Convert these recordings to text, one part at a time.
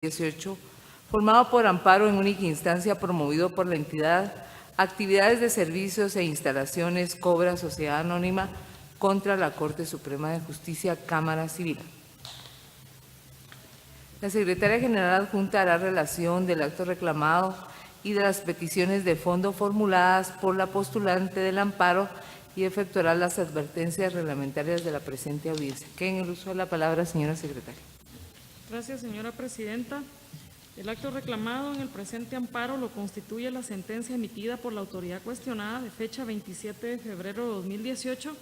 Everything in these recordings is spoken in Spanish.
18, formado por amparo en única instancia promovido por la entidad, actividades de servicios e instalaciones, cobra sociedad anónima contra la Corte Suprema de Justicia, Cámara Civil. La Secretaria General Adjunta hará relación del acto reclamado y de las peticiones de fondo formuladas por la postulante del amparo y efectuará las advertencias reglamentarias de la presente audiencia. Queda en el uso de la palabra, señora Secretaria. Gracias, señora Presidenta. El acto reclamado en el presente amparo lo constituye la sentencia emitida por la autoridad cuestionada de fecha 27 de febrero de 2018,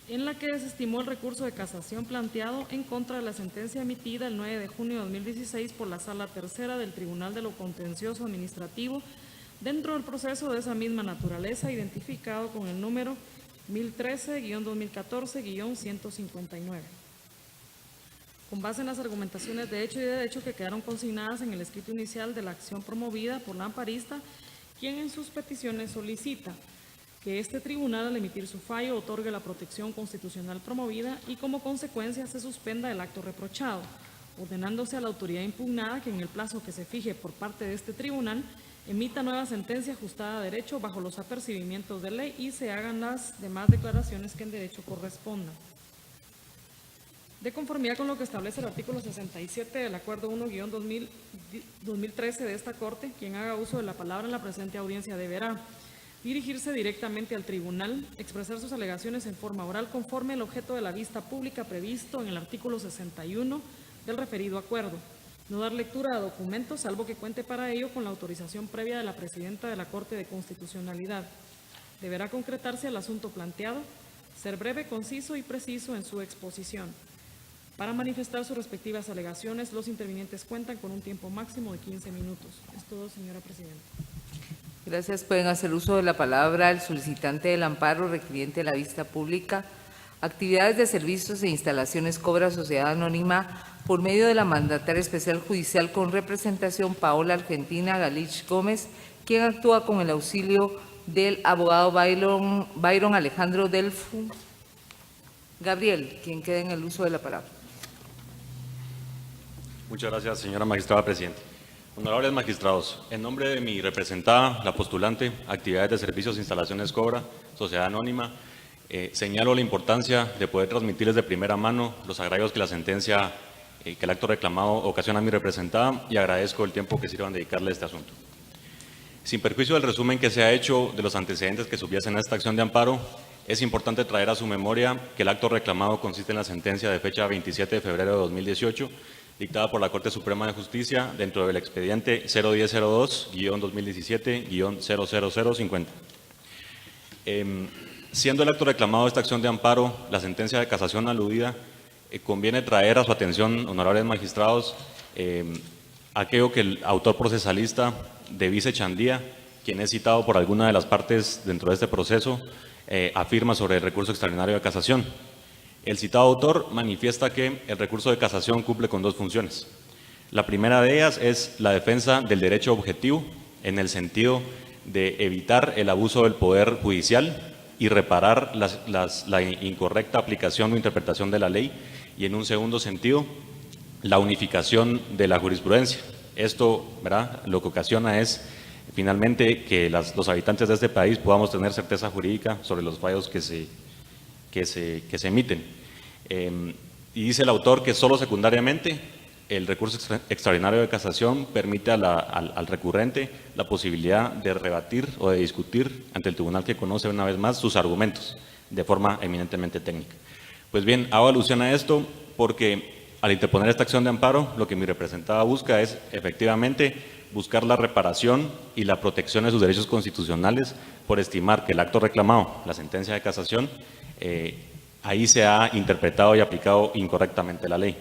en la que desestimó el recurso de casación planteado en contra de la sentencia emitida el 9 de junio de 2016 por la Sala Tercera del Tribunal de lo Contencioso Administrativo dentro del proceso de esa misma naturaleza, identificado con el número 1013-2014-159. Con base en las argumentaciones de hecho y de derecho que quedaron consignadas en el escrito inicial de la acción promovida por la amparista, quien en sus peticiones solicita que este tribunal, al emitir su fallo, otorgue la protección constitucional promovida y como consecuencia se suspenda el acto reprochado, ordenándose a la autoridad impugnada que en el plazo que se fije por parte de este tribunal emita nueva sentencia ajustada a derecho bajo los apercibimientos de ley y se hagan las demás declaraciones que en derecho correspondan. De conformidad con lo que establece el artículo 67 del Acuerdo 1-2013 de esta Corte, quien haga uso de la palabra en la presente audiencia deberá dirigirse directamente al tribunal, expresar sus alegaciones en forma oral conforme al objeto de la vista pública previsto en el artículo 61 del referido acuerdo, no dar lectura a documentos salvo que cuente para ello con la autorización previa de la Presidenta de la Corte de Constitucionalidad. Deberá concretarse el asunto planteado, ser breve, conciso y preciso en su exposición. Para manifestar sus respectivas alegaciones, los intervinientes cuentan con un tiempo máximo de 15 minutos. Es todo, señora Presidenta. Gracias. Pueden hacer uso de la palabra el solicitante del amparo, requiriente de la vista pública, actividades de servicios e instalaciones, cobra sociedad anónima por medio de la mandataria especial judicial con representación Paola Argentina Galich Gómez, quien actúa con el auxilio del abogado Byron Alejandro Delfu Gabriel, quien queda en el uso de la palabra. Muchas gracias, señora magistrada presidenta. Honorables magistrados, en nombre de mi representada, la postulante, actividades de servicios, instalaciones, cobra, sociedad anónima, señalo la importancia de poder transmitirles de primera mano los agravios que la sentencia, que el acto reclamado ocasiona a mi representada y agradezco el tiempo que sirvan dedicarle a este asunto. Sin perjuicio del resumen que se ha hecho de los antecedentes que subyacen a esta acción de amparo, es importante traer a su memoria que el acto reclamado consiste en la sentencia de fecha 27 de febrero de 2018, dictada por la Corte Suprema de Justicia dentro del expediente 01002-2017-00050. Siendo el acto reclamado de esta acción de amparo la sentencia de casación aludida, conviene traer a su atención, honorables magistrados, aquello que el autor procesalista de Vice Chandía, quien es citado por alguna de las partes dentro de este proceso, afirma sobre el recurso extraordinario de casación. El citado autor manifiesta que el recurso de casación cumple con dos funciones. La primera de ellas es la defensa del derecho objetivo en el sentido de evitar el abuso del poder judicial y reparar la incorrecta aplicación o interpretación de la ley, y en un segundo sentido, la unificación de la jurisprudencia. Esto, ¿verdad?, lo que ocasiona es finalmente que los habitantes de este país podamos tener certeza jurídica sobre los fallos que se emiten. Y dice el autor que solo secundariamente el recurso extraordinario de casación permite al recurrente la posibilidad de rebatir o de discutir ante el tribunal que conoce una vez más sus argumentos de forma eminentemente técnica. Pues bien, hago alusión a esto porque al interponer esta acción de amparo, lo que mi representada busca es efectivamente buscar la reparación y la protección de sus derechos constitucionales por estimar que el acto reclamado, la sentencia de casación, ahí se ha interpretado y aplicado incorrectamente la ley.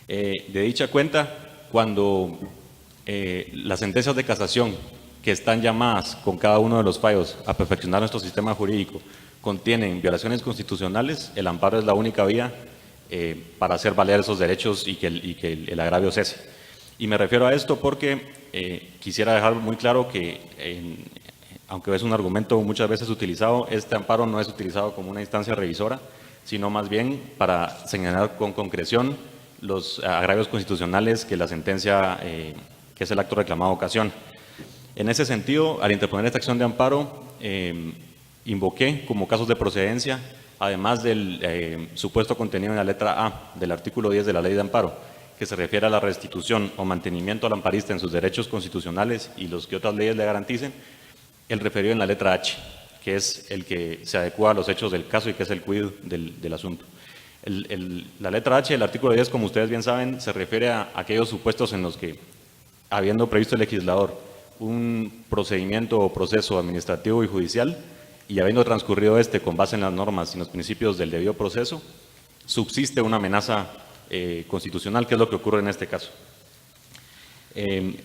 De dicha cuenta, cuando las sentencias de casación que están llamadas con cada uno de los fallos a perfeccionar nuestro sistema jurídico contienen violaciones constitucionales, el amparo es la única vía para hacer valer esos derechos y que el agravio cese. Y me refiero a esto porque quisiera dejar muy claro que aunque es un argumento muchas veces utilizado, este amparo no es utilizado como una instancia revisora, sino más bien para señalar con concreción los agravios constitucionales que la sentencia, que es el acto reclamado, ocasiona. En ese sentido, al interponer esta acción de amparo, invoqué como casos de procedencia, además del supuesto contenido en la letra A del artículo 10 de la Ley de Amparo, que se refiere a la restitución o mantenimiento al amparista en sus derechos constitucionales y los que otras leyes le garanticen, el referido en la letra H, que es el que se adecua a los hechos del caso y que es el quid del asunto. La letra H del artículo 10, como ustedes bien saben, se refiere a aquellos supuestos en los que, habiendo previsto el legislador un procedimiento o proceso administrativo y judicial, y habiendo transcurrido este con base en las normas y los principios del debido proceso, subsiste una amenaza constitucional, que es lo que ocurre en este caso.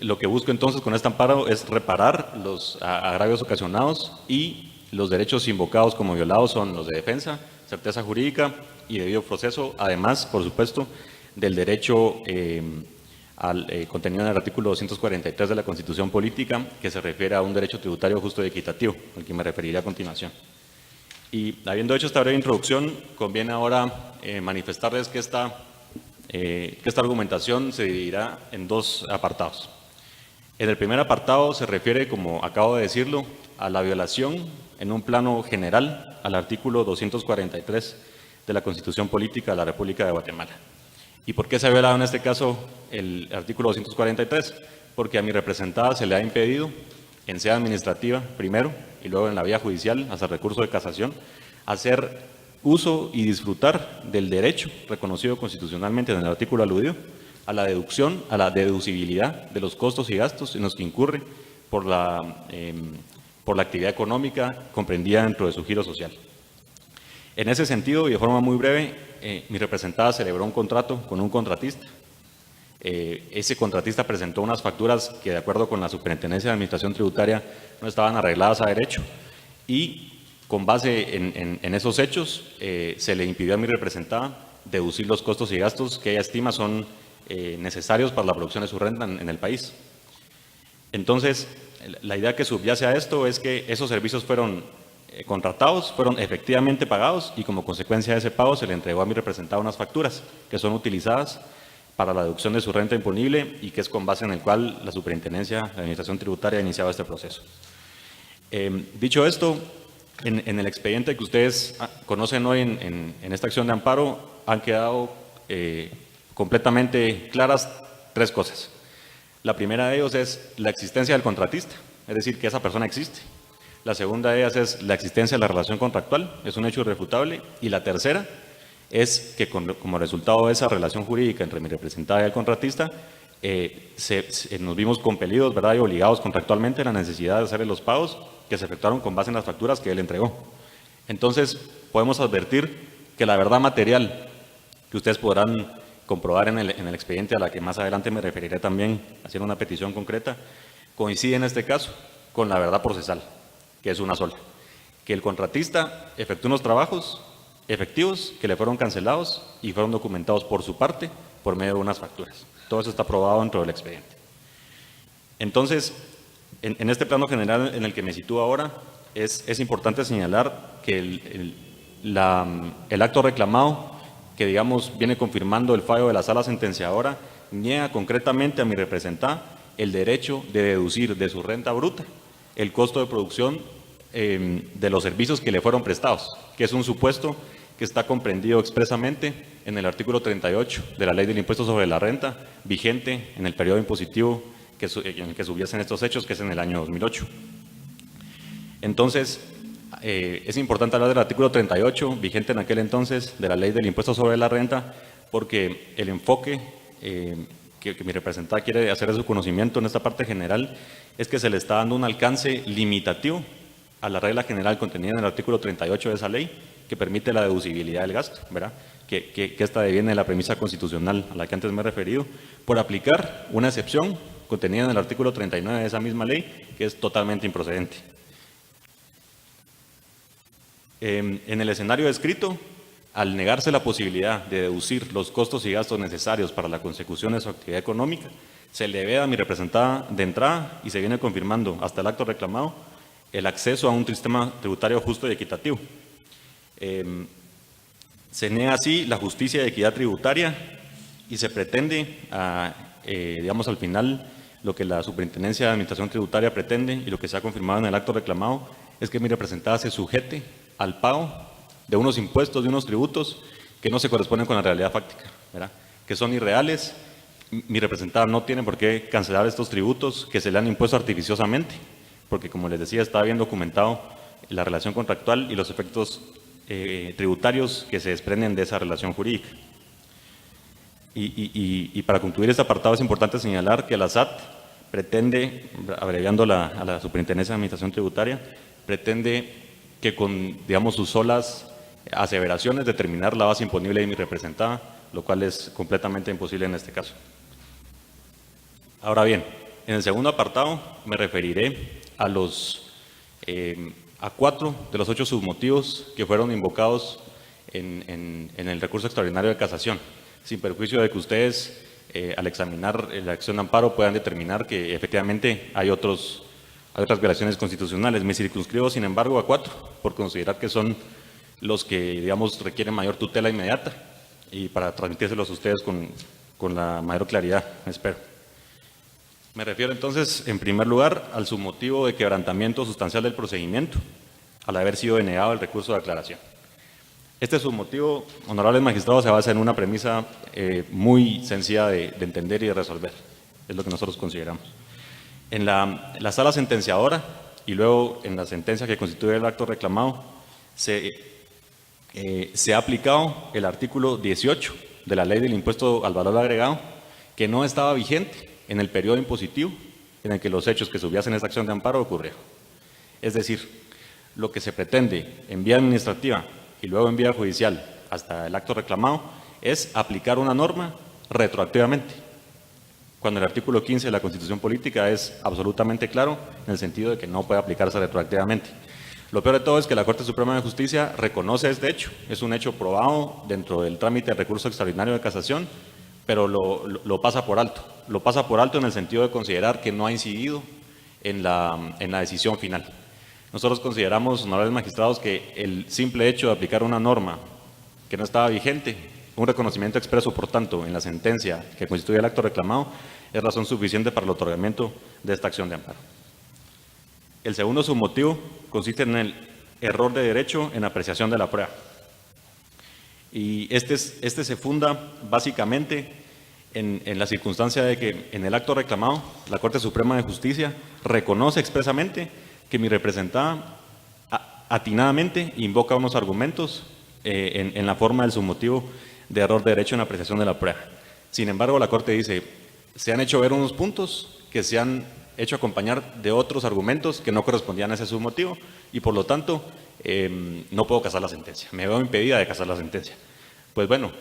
Lo que busco entonces con este amparo es reparar los agravios ocasionados, y los derechos invocados como violados son los de defensa, certeza jurídica y debido proceso, además, por supuesto, del derecho contenido en el artículo 243 de la Constitución Política, que se refiere a un derecho tributario justo y equitativo, al que me referiré a continuación. Y habiendo hecho esta breve introducción, conviene ahora manifestarles que esta argumentación se dividirá en dos apartados. En el primer apartado se refiere, como acabo de decirlo, a la violación en un plano general al artículo 243 de la Constitución Política de la República de Guatemala. ¿Y por qué se ha violado en este caso el artículo 243? Porque a mi representada se le ha impedido, en sede administrativa primero y luego en la vía judicial, hasta recurso de casación, hacer uso y disfrutar del derecho reconocido constitucionalmente en el artículo aludido a la deducción, a la deducibilidad de los costos y gastos en los que incurre por la actividad económica comprendida dentro de su giro social. En ese sentido, y de forma muy breve, mi representada celebró un contrato con un contratista. Ese contratista presentó unas facturas que, de acuerdo con la Superintendencia de Administración Tributaria, no estaban arregladas a derecho, y con base en esos hechos se le impidió a mi representada deducir los costos y gastos que ella estima son necesarios para la producción de su renta en el país. Entonces, la idea que subyace a esto es que esos servicios fueron contratados, fueron efectivamente pagados, y como consecuencia de ese pago se le entregó a mi representada unas facturas que son utilizadas para la deducción de su renta imponible, y que es con base en el cual la Superintendencia de Administración Tributaria ha iniciado este proceso. Dicho esto, en el expediente que ustedes conocen hoy en esta acción de amparo, han quedado completamente claras tres cosas. La primera de ellos es la existencia del contratista, es decir, que esa persona existe. La segunda de ellas es la existencia de la relación contractual, es un hecho irrefutable. Y la tercera es que como resultado de esa relación jurídica entre mi representada y el contratista, nos vimos compelidos, ¿verdad?, y obligados contractualmente a la necesidad de hacer los pagos que se efectuaron con base en las facturas que él entregó. Entonces, podemos advertir que la verdad material, que ustedes podrán comprobar en el expediente, a la que más adelante me referiré también haciendo una petición concreta, coincide en este caso con la verdad procesal, que es una sola: que el contratista efectuó unos trabajos efectivos que le fueron cancelados y fueron documentados por su parte por medio de unas facturas. Todo eso está probado dentro del expediente. Entonces, en este plano general en el que me sitúo ahora, es importante señalar que el acto reclamado, que digamos viene confirmando el fallo de la sala sentenciadora, niega concretamente a mi representada el derecho de deducir de su renta bruta el costo de producción de los servicios que le fueron prestados, que es un supuesto que está comprendido expresamente en el artículo 38 de la Ley del Impuesto sobre la Renta, vigente en el periodo impositivo en el que subyasen estos hechos, que es en el año 2008. Entonces, es importante hablar del artículo 38, vigente en aquel entonces, de la Ley del Impuesto sobre la Renta, porque el enfoque que mi representada quiere hacer de su conocimiento en esta parte general es que se le está dando un alcance limitativo a la regla general contenida en el artículo 38 de esa ley, que permite la deducibilidad del gasto, ¿verdad? Que esta deviene de la premisa constitucional a la que antes me he referido, por aplicar una excepción contenida en el artículo 39 de esa misma ley, que es totalmente improcedente. En el escenario descrito, al negarse la posibilidad de deducir los costos y gastos necesarios para la consecución de su actividad económica, se le ve a mi representada de entrada, y se viene confirmando hasta el acto reclamado, el acceso a un sistema tributario justo y equitativo. Se niega así la justicia y equidad tributaria y se pretende, digamos al final, lo que la Superintendencia de Administración Tributaria pretende y lo que se ha confirmado en el acto reclamado es que mi representada se sujete al pago de unos impuestos, de unos tributos que no se corresponden con la realidad fáctica, ¿verdad? Que son irreales. Mi representada no tiene por qué cancelar estos tributos que se le han impuesto artificiosamente, porque como les decía, está bien documentado la relación contractual y los efectos tributarios que se desprenden de esa relación jurídica. Y para concluir este apartado es importante señalar que la SAT pretende, abreviando a la Superintendencia de Administración Tributaria, pretende que con, digamos, sus solas aseveraciones determinar la base imponible de mi representada, lo cual es completamente imposible en este caso. Ahora bien, en el segundo apartado me referiré a a 4 de los 8 submotivos que fueron invocados en el recurso extraordinario de casación, sin perjuicio de que ustedes, al examinar la acción de amparo, puedan determinar que efectivamente hay otras violaciones constitucionales. Me circunscribo, sin embargo, a 4, por considerar que son los que, digamos, requieren mayor tutela inmediata y para transmitírselos a ustedes con la mayor claridad, espero. Me refiero entonces, en primer lugar, al submotivo de quebrantamiento sustancial del procedimiento, al haber sido denegado el recurso de aclaración. Este submotivo, honorables magistrados, se basa en una premisa muy sencilla de entender y de resolver, es lo que nosotros consideramos. En la sala sentenciadora y luego en la sentencia que constituye el acto reclamado, se ha aplicado el artículo 18 de la Ley del Impuesto al Valor Agregado, que no estaba vigente en el periodo impositivo en el que los hechos que subyacen en esta acción de amparo ocurrieron. Es decir, lo que se pretende en vía administrativa y luego en vía judicial hasta el acto reclamado es aplicar una norma retroactivamente, cuando el artículo 15 de la Constitución Política es absolutamente claro en el sentido de que no puede aplicarse retroactivamente. Lo peor de todo es que la Corte Suprema de Justicia reconoce este hecho, es un hecho probado dentro del trámite de recurso extraordinario de casación, pero lo pasa por alto. Lo pasa por alto en el sentido de considerar que no ha incidido en la decisión final. Nosotros consideramos, honorables magistrados, que el simple hecho de aplicar una norma que no estaba vigente, un reconocimiento expreso, por tanto, en la sentencia que constituye el acto reclamado, es razón suficiente para el otorgamiento de esta acción de amparo. El segundo submotivo consiste en el error de derecho en apreciación de la prueba. Y este se funda básicamente en la circunstancia de que en el acto reclamado la Corte Suprema de Justicia reconoce expresamente que mi representada atinadamente invoca unos argumentos en la forma del submotivo de error de derecho en apreciación de la prueba. Sin embargo, la Corte dice, se han hecho ver unos puntos que se han hecho acompañar de otros argumentos que no correspondían a ese submotivo y por lo tanto no puedo casar la sentencia, me veo impedida de casar la sentencia. Pues bueno,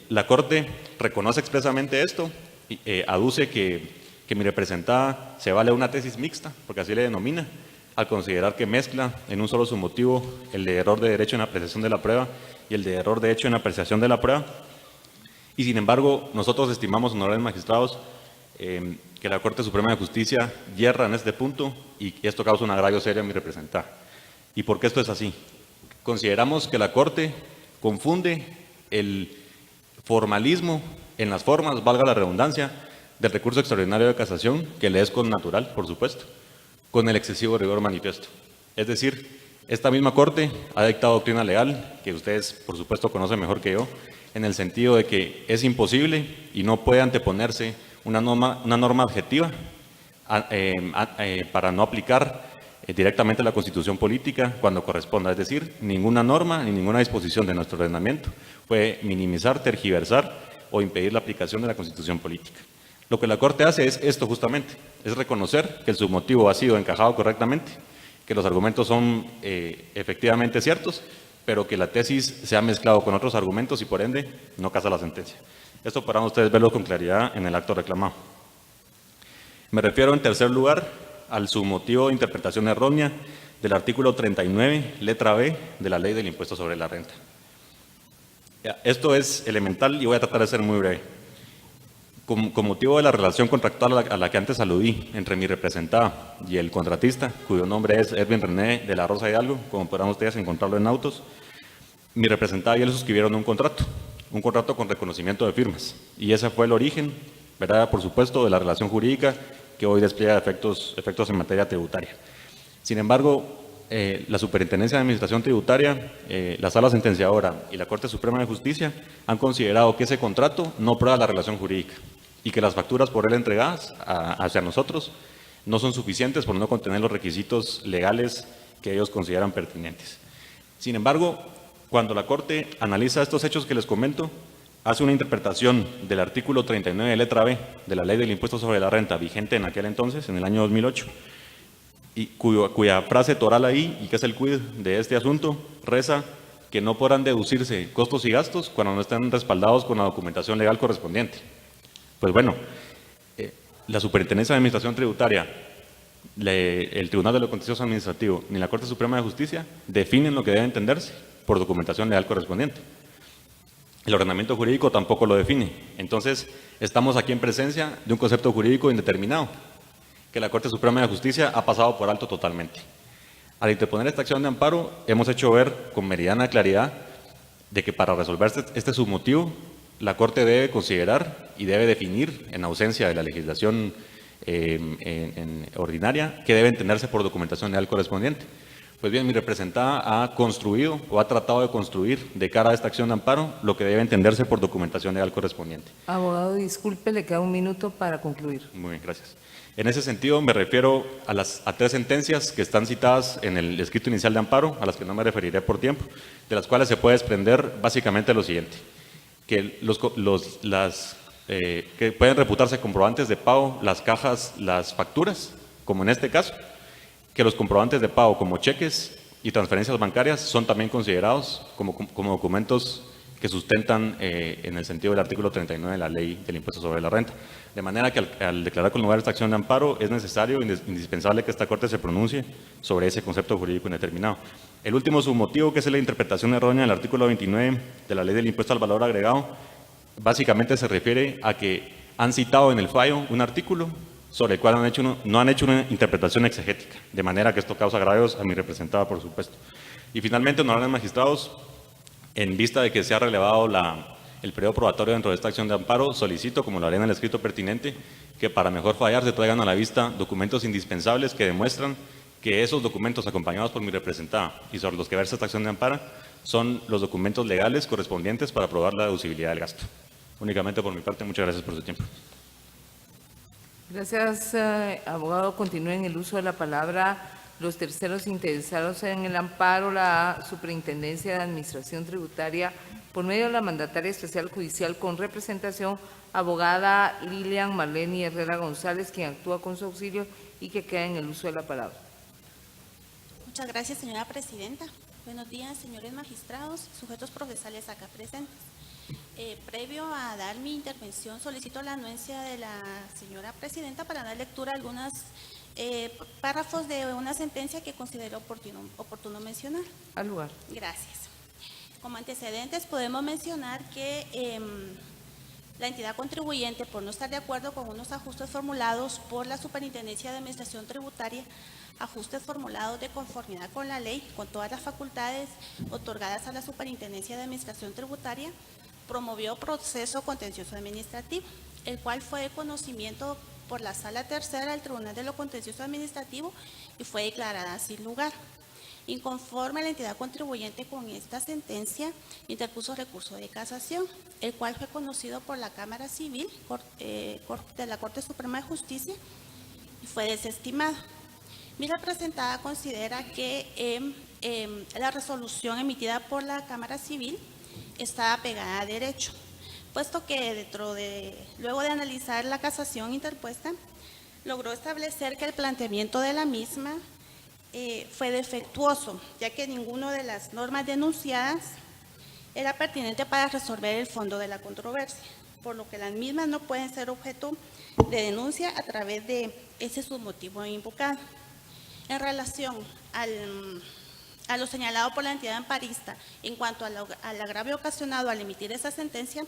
la Corte reconoce expresamente esto, aduce que mi representada se vale una tesis mixta, porque así le denomina, al considerar que mezcla en un solo submotivo el de error de derecho en apreciación de la prueba y el de error de hecho en apreciación de la prueba. Y sin embargo, nosotros estimamos, honorables magistrados, que la Corte Suprema de Justicia yerra en este punto y esto causa un agravio serio a mi representada. ¿Y por qué esto es así? Consideramos que la Corte confunde el formalismo en las formas, valga la redundancia, del recurso extraordinario de casación, que le es connatural, por supuesto, con el excesivo rigor manifiesto. Es decir, esta misma Corte ha dictado doctrina legal, que ustedes, por supuesto, conocen mejor que yo, en el sentido de que es imposible y no puede anteponerse una norma adjetiva para no aplicar directamente la Constitución Política cuando corresponda. Es decir, ninguna norma ni ninguna disposición de nuestro ordenamiento puede minimizar, tergiversar o impedir la aplicación de la Constitución Política. Lo que la Corte hace es esto justamente, es reconocer que el submotivo ha sido encajado correctamente, que los argumentos son efectivamente ciertos, pero que la tesis se ha mezclado con otros argumentos y por ende no casa la sentencia. Esto podrán ustedes verlo con claridad en el acto reclamado. Me refiero en tercer lugar al submotivo de interpretación errónea del artículo 39, letra B, de la Ley del Impuesto sobre la Renta. Esto es elemental y voy a tratar de ser muy breve. Con motivo de la relación contractual a la que antes aludí entre mi representada y el contratista, cuyo nombre es Edwin René de la Rosa Hidalgo, como podrán ustedes encontrarlo en autos, mi representada y él suscribieron un contrato. un contrato con reconocimiento de firmas. Y ese fue el origen, ¿verdad?, por supuesto, de la relación jurídica que hoy despliega efectos en materia tributaria. Sin embargo, la Superintendencia de Administración Tributaria, la Sala Sentenciadora y la Corte Suprema de Justicia han considerado que ese contrato no prueba la relación jurídica y que las facturas por él entregadas hacia nosotros no son suficientes por no contener los requisitos legales que ellos consideran pertinentes. Sin embargo, cuando la Corte analiza estos hechos que les comento, hace una interpretación del artículo 39, letra B, de la Ley del Impuesto sobre la Renta, vigente en aquel entonces, en el año 2008, y cuya frase toral ahí, y que es el quid de este asunto, reza que no podrán deducirse costos y gastos cuando no estén respaldados con la documentación legal correspondiente. Pues bueno, la Superintendencia de Administración Tributaria, el Tribunal de lo Contencioso Administrativo ni la Corte Suprema de Justicia definen lo que debe entenderse por documentación legal correspondiente. El ordenamiento jurídico tampoco lo define. Entonces, estamos aquí en presencia de un concepto jurídico indeterminado que la Corte Suprema de Justicia ha pasado por alto totalmente. Al interponer esta acción de amparo, hemos hecho ver con meridiana claridad de que para resolver este submotivo, la Corte debe considerar y debe definir, en ausencia de la legislación ordinaria, que debe entenderse por documentación legal correspondiente. Pues bien, mi representada ha construido o ha tratado de construir de cara a esta acción de amparo lo que debe entenderse por documentación legal correspondiente. Abogado, disculpe, le queda un minuto para concluir. Muy bien, gracias. En ese sentido, me refiero a 3 sentencias que están citadas en el escrito inicial de amparo, a las que no me referiré por tiempo, de las cuales se puede desprender básicamente lo siguiente: que que pueden reputarse comprobantes de pago las cajas, las facturas, como en este caso, que los comprobantes de pago como cheques y transferencias bancarias son también considerados como documentos que sustentan en el sentido del artículo 39 de la Ley del Impuesto sobre la Renta. De manera que al declarar con lugar esta acción de amparo es necesario e indispensable que esta Corte se pronuncie sobre ese concepto jurídico indeterminado. El último submotivo, que es la interpretación errónea del artículo 29 de la Ley del Impuesto al Valor Agregado, básicamente se refiere a que han citado en el fallo un artículo sobre el cual no han hecho una interpretación exegética, de manera que esto causa agravios a mi representada, por supuesto. Y finalmente, honorables magistrados, en vista de que se ha relevado el periodo probatorio dentro de esta acción de amparo, solicito, como lo haré en el escrito pertinente, que para mejor fallar se traigan a la vista documentos indispensables que demuestran que esos documentos acompañados por mi representada y sobre los que versa esta acción de amparo son los documentos legales correspondientes para probar la deducibilidad del gasto. Únicamente por mi parte, muchas gracias por su tiempo. Gracias, abogado. Continúe en el uso de la palabra los terceros interesados en el amparo, la Superintendencia de Administración Tributaria, por medio de la Mandataria Especial Judicial con representación, abogada Lilian Marlene Herrera González, quien actúa con su auxilio y que queda en el uso de la palabra. Muchas gracias, señora presidenta. Buenos días, señores magistrados, sujetos procesales acá presentes. Previo a dar mi intervención, solicito la anuencia de la señora presidenta para dar lectura a algunos párrafos de una sentencia que considero oportuno mencionar. Al lugar. Gracias. Como antecedentes podemos mencionar que la entidad contribuyente, por no estar de acuerdo con unos ajustes formulados por la Superintendencia de Administración Tributaria, ajustes formulados de conformidad con la ley, con todas las facultades otorgadas a la Superintendencia de Administración Tributaria, promovió proceso contencioso administrativo, el cual fue de conocimiento por la Sala Tercera del Tribunal de lo Contencioso Administrativo y fue declarada sin lugar. Inconforme la entidad contribuyente con esta sentencia, interpuso recurso de casación, el cual fue conocido por la Cámara Civil de la Corte Suprema de Justicia y fue desestimado. Mi representada considera que la resolución emitida por la Cámara Civil está apegada a derecho, puesto que luego de analizar la casación interpuesta, logró establecer que el planteamiento de la misma fue defectuoso, ya que ninguna de las normas denunciadas era pertinente para resolver el fondo de la controversia, por lo que las mismas no pueden ser objeto de denuncia a través de ese submotivo invocado. En relación a lo señalado por la entidad amparista en cuanto al agravio ocasionado al emitir esa sentencia,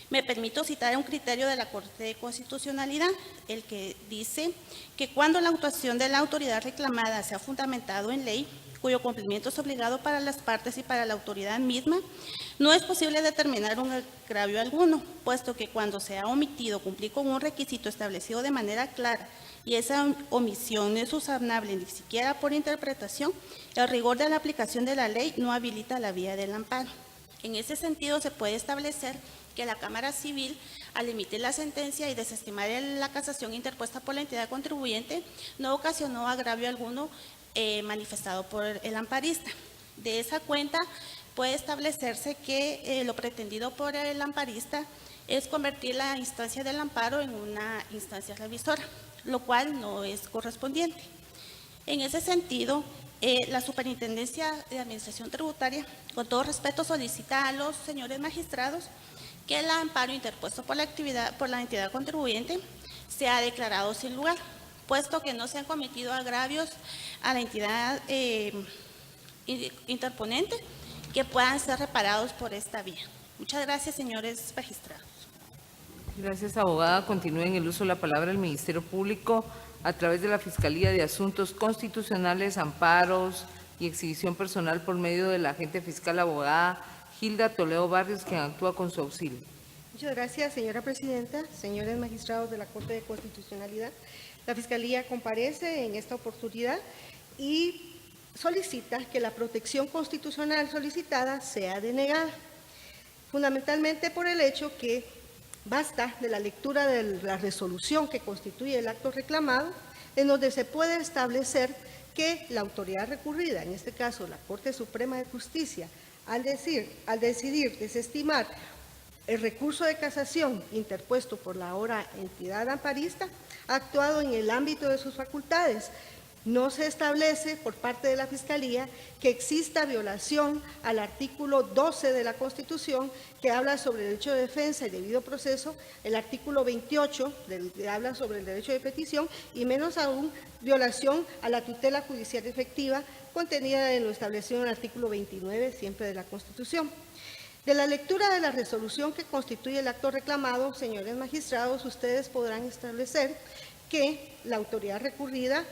me permito citar un criterio de la Corte de Constitucionalidad, el que dice que cuando la actuación de la autoridad reclamada sea fundamentado en ley, cuyo cumplimiento es obligado para las partes y para la autoridad misma, no es posible determinar un agravio alguno, puesto que cuando se ha omitido cumplir con un requisito establecido de manera clara y esa omisión no es usable ni siquiera por interpretación, el rigor de la aplicación de la ley no habilita la vía del amparo. En ese sentido, se puede establecer que la Cámara Civil, al emitir la sentencia y desestimar la casación interpuesta por la entidad contribuyente, no ocasionó agravio alguno manifestado por el amparista. De esa cuenta, puede establecerse que lo pretendido por el amparista es convertir la instancia del amparo en una instancia revisora, lo cual no es correspondiente. En ese sentido, la Superintendencia de Administración Tributaria, con todo respeto, solicita a los señores magistrados que el amparo interpuesto por la entidad contribuyente sea declarado sin lugar, puesto que no se han cometido agravios a la entidad interponente que puedan ser reparados por esta vía. Muchas gracias, señores magistrados. Gracias, abogada. Continúe en el uso de la palabra el Ministerio Público a través de la Fiscalía de Asuntos Constitucionales, Amparos y Exhibición Personal por medio de la agente fiscal abogada Hilda Toledo Barrios, quien actúa con su auxilio. Muchas gracias, señora presidenta, señores magistrados de la Corte de Constitucionalidad. La Fiscalía comparece en esta oportunidad y solicita que la protección constitucional solicitada sea denegada, fundamentalmente por el hecho que basta de la lectura de la resolución que constituye el acto reclamado, en donde se puede establecer que la autoridad recurrida, en este caso la Corte Suprema de Justicia, al decidir desestimar el recurso de casación interpuesto por la ahora entidad amparista, ha actuado en el ámbito de sus facultades. No se establece por parte de la Fiscalía que exista violación al artículo 12 de la Constitución, que habla sobre el derecho de defensa y debido proceso, el artículo 28 que habla sobre el derecho de petición, y menos aún violación a la tutela judicial efectiva contenida en lo establecido en el artículo 29 siempre de la Constitución. De la lectura de la resolución que constituye el acto reclamado, señores magistrados, ustedes podrán establecer que la autoridad recurrida,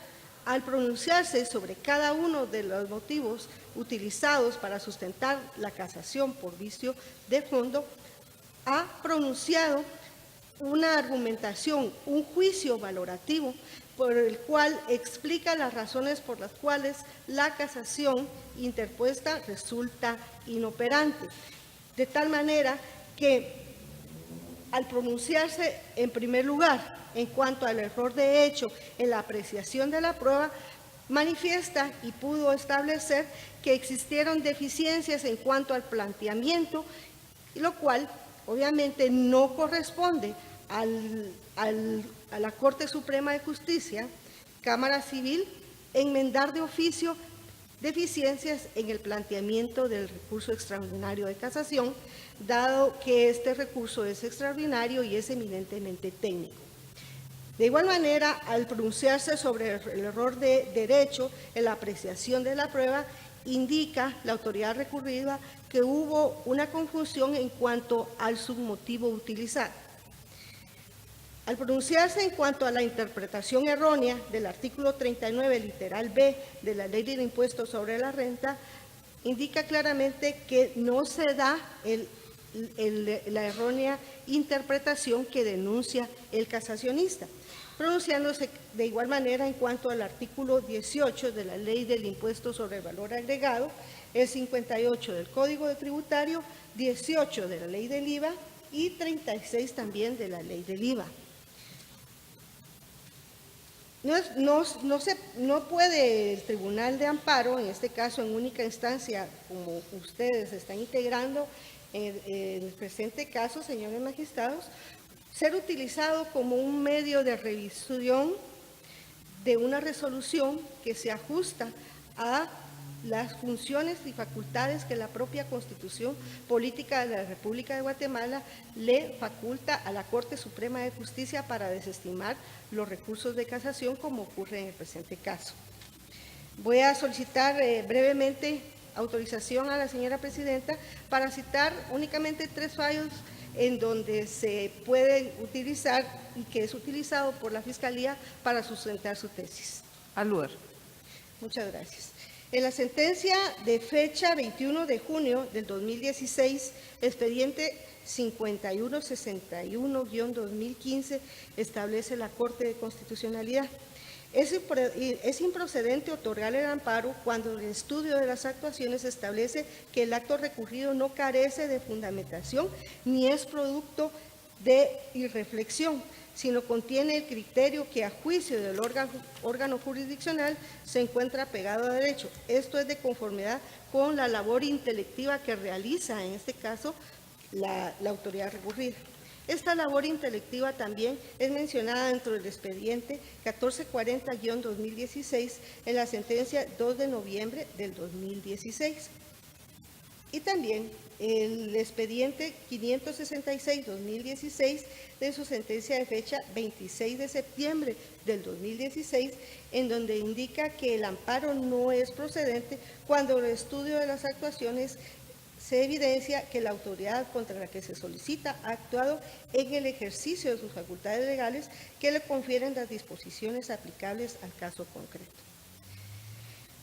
al pronunciarse sobre cada uno de los motivos utilizados para sustentar la casación por vicio de fondo, ha pronunciado una argumentación, un juicio valorativo por el cual explica las razones por las cuales la casación interpuesta resulta inoperante. De tal manera que, al pronunciarse en primer lugar en cuanto al error de hecho en la apreciación de la prueba, manifiesta y pudo establecer que existieron deficiencias en cuanto al planteamiento, lo cual obviamente no corresponde a la Corte Suprema de Justicia, Cámara Civil, enmendar de oficio deficiencias en el planteamiento del recurso extraordinario de casación, dado que este recurso es extraordinario y es eminentemente técnico. De igual manera, al pronunciarse sobre el error de derecho en la apreciación de la prueba, indica la autoridad recurrida que hubo una confusión en cuanto al submotivo utilizado. Al pronunciarse en cuanto a la interpretación errónea del artículo 39, literal B, de la Ley del Impuesto sobre la Renta, indica claramente que no se da la errónea interpretación que denuncia el casacionista, pronunciándose de igual manera en cuanto al artículo 18 de la Ley del Impuesto sobre el Valor Agregado, el 58 del Código Tributario, 18 de la Ley del IVA y 36 también de la Ley del IVA. No puede el Tribunal de Amparo, en este caso en única instancia, como ustedes están integrando en el presente caso, señores magistrados, ser utilizado como un medio de revisión de una resolución que se ajusta a las funciones y facultades que la propia Constitución Política de la República de Guatemala le faculta a la Corte Suprema de Justicia para desestimar los recursos de casación, como ocurre en el presente caso. Voy a solicitar brevemente autorización a la señora presidenta para citar únicamente 3 fallos en donde se puede utilizar y que es utilizado por la Fiscalía para sustentar su tesis. Al lugar. Muchas gracias. En la sentencia de fecha 21 de junio del 2016, expediente 5161-2015, establece la Corte de Constitucionalidad. Es improcedente otorgar el amparo cuando el estudio de las actuaciones establece que el acto recurrido no carece de fundamentación ni es producto de irreflexión, sino contiene el criterio que a juicio del órgano jurisdiccional se encuentra pegado a derecho. Esto es de conformidad con la labor intelectiva que realiza, en este caso, la autoridad recurrida. Esta labor intelectiva también es mencionada dentro del expediente 1440-2016 en la sentencia 2 de noviembre del 2016. Y también el expediente 566-2016 de su sentencia de fecha 26 de septiembre del 2016, en donde indica que el amparo no es procedente cuando el estudio de las actuaciones se evidencia que la autoridad contra la que se solicita ha actuado en el ejercicio de sus facultades legales que le confieren las disposiciones aplicables al caso concreto.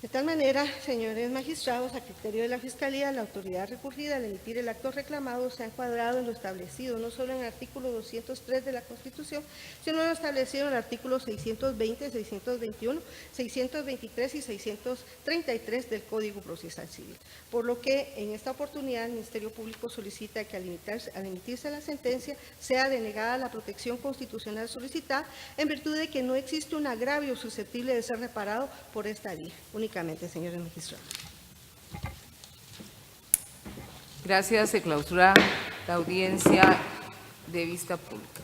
De tal manera, señores magistrados, a criterio de la Fiscalía, la autoridad recurrida al emitir el acto reclamado se ha encuadrado en lo establecido no solo en el artículo 203 de la Constitución, sino en lo establecido en el artículo 620, 621, 623 y 633 del Código Procesal Civil. Por lo que, en esta oportunidad, el Ministerio Público solicita que al emitirse la sentencia sea denegada la protección constitucional solicitada en virtud de que no existe un agravio susceptible de ser reparado por esta vía. Únicamente, señores magistrados. Gracias. Se clausura la audiencia de vista pública.